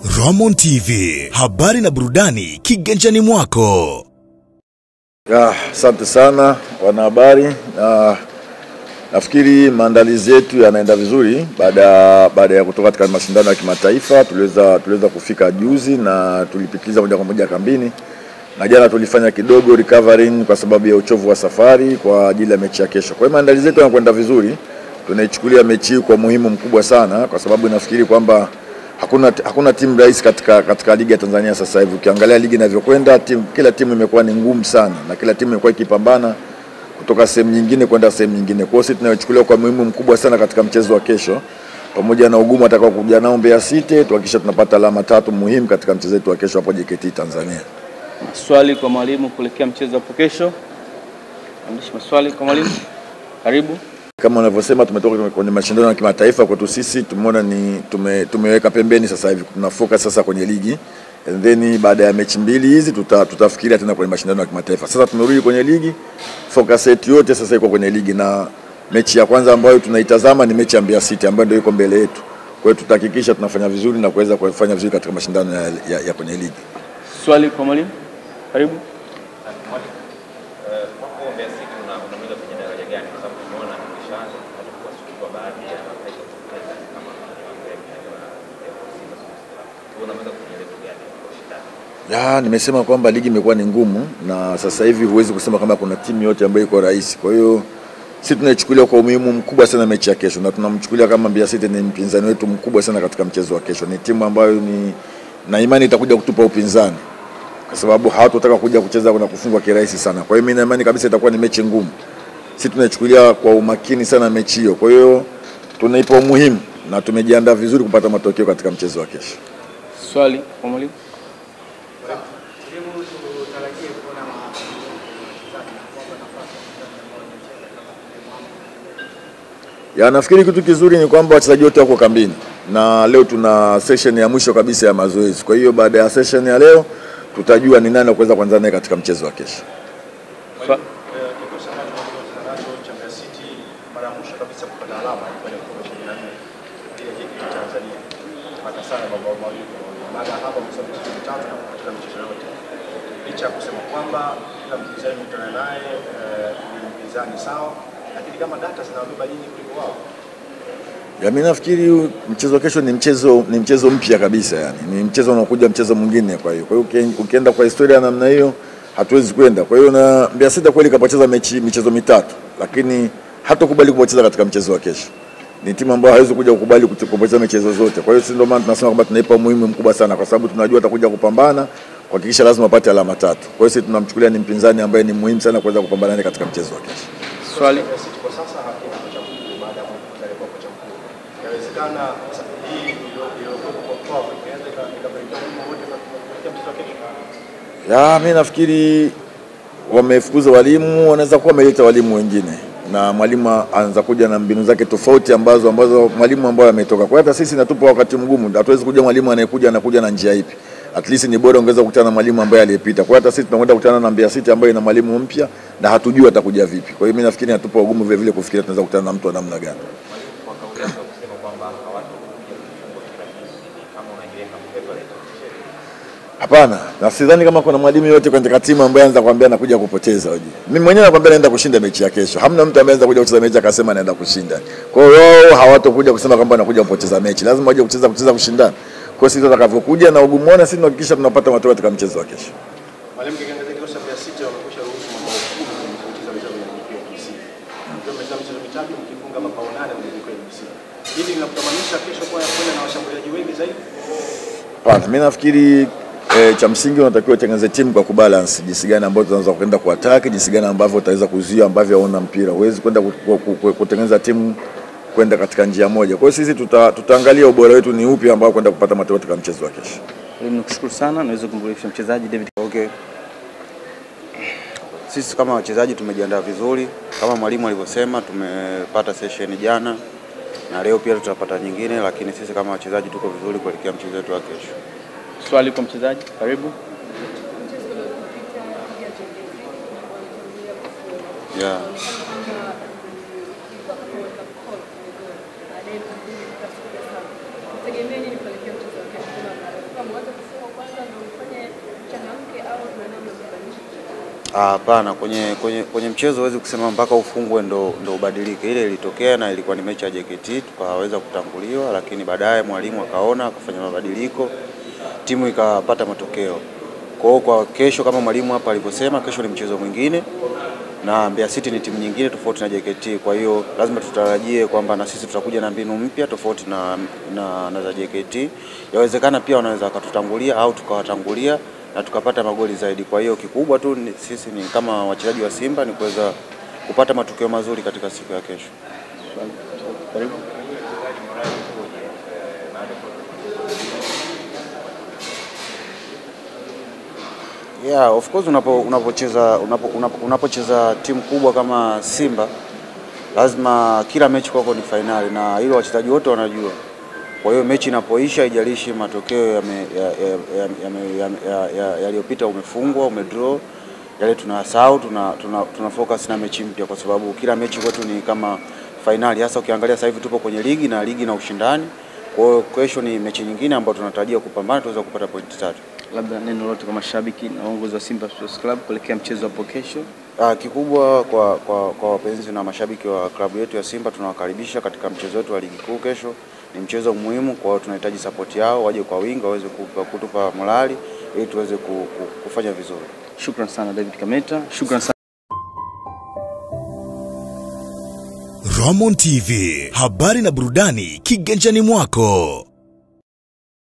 Ramon TV, habari na burudani kiganjani mwako. Asante sana wanahabari. Nafikiri maandalizi yetu yanaenda vizuri baada ya kutoka katika mashindano ya kimataifa. Tuliweza kufika juzi na tulipitiliza moja kwa moja kambini. Na jana tulifanya kidogo recovering kwa sababu ya uchovu wa safari kwa ajili ya mechi ya kesho. Kwa hiyo maandalizi yetu yanakwenda vizuri. Tunaichukulia mechi hii kwa muhimu mkubwa sana kwa sababu nafikiri kwamba hakuna timu rahisi katika ligi ya Tanzania sasa hivi. Ukiangalia ligi inavyokwenda, kila timu imekuwa ni ngumu sana na kila timu imekuwa ikipambana kutoka sehemu nyingine kwenda sehemu nyingine. Kwa hiyo sisi tunachukulia kwa muhimu mkubwa sana katika mchezo wa kesho. Pamoja na ugumu atakao kuja nao Mbeya City, tuhakikisha tunapata alama 3 muhimu katika mchezo wetu wa kesho hapo JKT Tanzania. Swali kwa mwalimu kuelekea mchezo hapo kesho. Andishi maswali kwa mwalimu. Karibu. Kama unavyosema tumetoka kwenye mashindano ya kimataifa, kwetu sisi tumeona tumeweka pembeni sasa hivi, tuna focus sasa kwenye ligi. And then baada ya mechi mbili hizi tutafikiria tena kwenye mashindano ya kimataifa. Sasa tumerudi kwenye ligi, focus yetu yote sasa iko kwenye ligi, na mechi ya kwanza ambayo tunaitazama ni mechi ya Mbeya City ambayo ndio iko mbele yetu. Kwa hiyo tutahakikisha tunafanya vizuri na kuweza kufanya vizuri katika mashindano ya kwenye ligi. Swali kwa mwalimu. Karibu. Nimesema kwamba ligi imekuwa ni ngumu na sasa hivi huwezi kusema kama kuna timu yote ambayo iko rahisi. Kwa hiyo sisi tunaichukulia kwa umuhimu mkubwa sana mechi ya kesho, na tunamchukulia kama Mbeya City ni mpinzani wetu mkubwa sana katika mchezo wa kesho. Ni timu ambayo na imani itakuja kutupa upinzani kwa sababu hawatotaka kuja kucheza na kufungwa kirahisi sana. Kwa hiyo mimi na imani kabisa itakuwa ni mechi ngumu. Sisi tunaichukulia kwa umakini sana mechi hiyo. Kwa hiyo tunaipa umuhimu na tumejiandaa vizuri kupata matokeo katika mchezo wa kesho. Swali kwa mwalimu. Nafikiri kitu kizuri ni kwamba wachezaji wote wako kambini na leo tuna session ya mwisho kabisa ya mazoezi. Kwa hiyo baada ya session ya leo tutajua ni nani kuweza kuanza naye katika mchezo wa kesho. Licha kusema kwamba kila mpinzani mkutana naye ni mpinzani sawa, lakini kama data zinawabeba nyinyi kuliko wao. Mimi nafikiri mchezo kesho ni mchezo mpya kabisa, yani ni mchezo unaokuja mchezo mwingine. Kwa hiyo ukienda kwa historia namna hiyo hatuwezi kwenda. Kwa hiyo na Mbeya City kweli kapoteza michezo mitatu, lakini hatakubali kupoteza katika mchezo wa kesho. Ni timu ambayo haiwezi kuja kukubali kupoteza michezo zote. Kwa hiyo sisi ndio maana tunasema kwamba tunaipa umuhimu mkubwa sana kwa sababu tunajua atakuja kupambana kuhakikisha lazima apate alama 3. Kwa hiyo sisi tunamchukulia ni mpinzani ambaye ni muhimu sana kuweza kupambana naye katika mchezo wa kesho. Swali kwa sasa hakuna kocha mkuu baada ya kupata kocha mkuu. Inawezekana hii ndio kwa inaweza ikapelekea wote katika mchezo wa kesho. Mimi nafikiri wamefukuza walimu, wanaweza kuwa wameleta walimu wengine na mwalimu anaanza kuja na mbinu zake tofauti ambazo mwalimu ambaye ametoka. Kwa hata sisi natupa wakati mgumu, hatuwezi kuja mwalimu anakuja na njia ipi. At least ni bora ungeweza kukutana na mwalimu ambaye aliyepita. Kwa hata sisi tunakwenda kukutana na Mbeya City ambaye ina mwalimu mpya na hatujui atakuja vipi. Kwa hiyo mimi nafikiri natupa ugumu vile vile kufikiria tunaweza kukutana na mtu wa namna gani. Hapana, na sidhani kama kuna mwalimu yote katika timu ambaye anaanza kuambia anakuja kupoteza hoje. Mimi mwenyewe nakwambia naenda kushinda mechi ya kesho. Hamna mtu ambaye anaanza kuja kucheza mechi akasema anaenda kushinda. Kwa hiyo wao hawatakuja kusema kwamba anakuja kupoteza mechi. Lazima waje kucheza kushindana. Kwa hiyo sisi tutakavyokuja na ugumu wao sisi tunahakikisha tunapata matokeo katika mchezo wa kesho. Mwalimu kiangalia kosa Mbeya City wamekwisha ruhusu mabao 10 kucheza mchezo wa KBC. Ndio mchezo mitatu mkifunga mabao 8 kwenye KBC. Hili linakutamanisha kesho kwa kwenda na washambuliaji wengi zaidi. Hapana, mimi nafikiri cha msingi unatakiwa utengeneze timu kwa kubalance jinsi gani ambayo tunaweza kwenda kuattack, jinsi gani ambavyo utaweza kuzuia ambavyo hauna mpira. Huwezi kwenda kutengeneza timu kwenda katika njia moja. Kwa hiyo sisi tutaangalia ubora wetu ni upi ambao kwenda kupata matokeo katika mchezo wa kesho. Mimi nakushukuru sana, naweza kumbulisha mchezaji David. Okay. Sisi kama wachezaji tumejiandaa vizuri. Kama mwalimu alivyosema tumepata session jana na leo pia tutapata nyingine, lakini sisi kama wachezaji tuko vizuri kuelekea mchezo wetu wa kesho. Swali kwa mchezaji, karibu. Hapana, kwenye mchezo huwezi kusema mpaka ufungwe ndo ubadilike. Ile ilitokea na ilikuwa ni mechi ya JKT, tukaweza kutanguliwa, lakini baadaye mwalimu akaona akafanya mabadiliko, timu ikapata matokeo. Kwa kesho kama mwalimu hapa alivyosema, kesho ni mchezo mwingine na Mbeya City ni timu nyingine tofauti na JKT. Kwa hiyo lazima tutarajie kwamba na sisi tutakuja na mbinu mpya tofauti na za JKT. Yawezekana pia wanaweza wakatutangulia au tukawatangulia na tukapata magoli zaidi. Kwa hiyo kikubwa tu sisi ni kama wachezaji wa Simba ni kuweza kupata matokeo mazuri katika siku ya kesho. Karibu. Yeah, of course unapocheza timu kubwa kama Simba lazima kila mechi kwako ni finali, na hilo wachezaji wote wanajua. Kwa hiyo mechi inapoisha haijalishi matokeo yaliyopita, umefungwa, umedraw, yale tunasahau, tuna focus na mechi mpya, kwa sababu kila mechi kwetu ni kama finali. Hasa ukiangalia sasa hivi tupo kwenye ligi na ushindani. Kwa hiyo kesho ni mechi nyingine ambayo tunatarajia kupambana tuweza kupata pointi 3. Labda neno lote kama mashabiki na uongozi wa Simba Sports Club kuelekea mchezo hapo kesho. Kikubwa kwa wapenzi na mashabiki wa klabu yetu ya Simba, tunawakaribisha katika mchezo wetu wa ligi kuu kesho. Ni mchezo muhimu, kwa hiyo tunahitaji support yao, waje kwa wingi waweze kutupa morali ili tuweze kufanya vizuri. Shukrani sana David Kameta. Shukrani sana. Ramon TV, habari na burudani kiganjani mwako.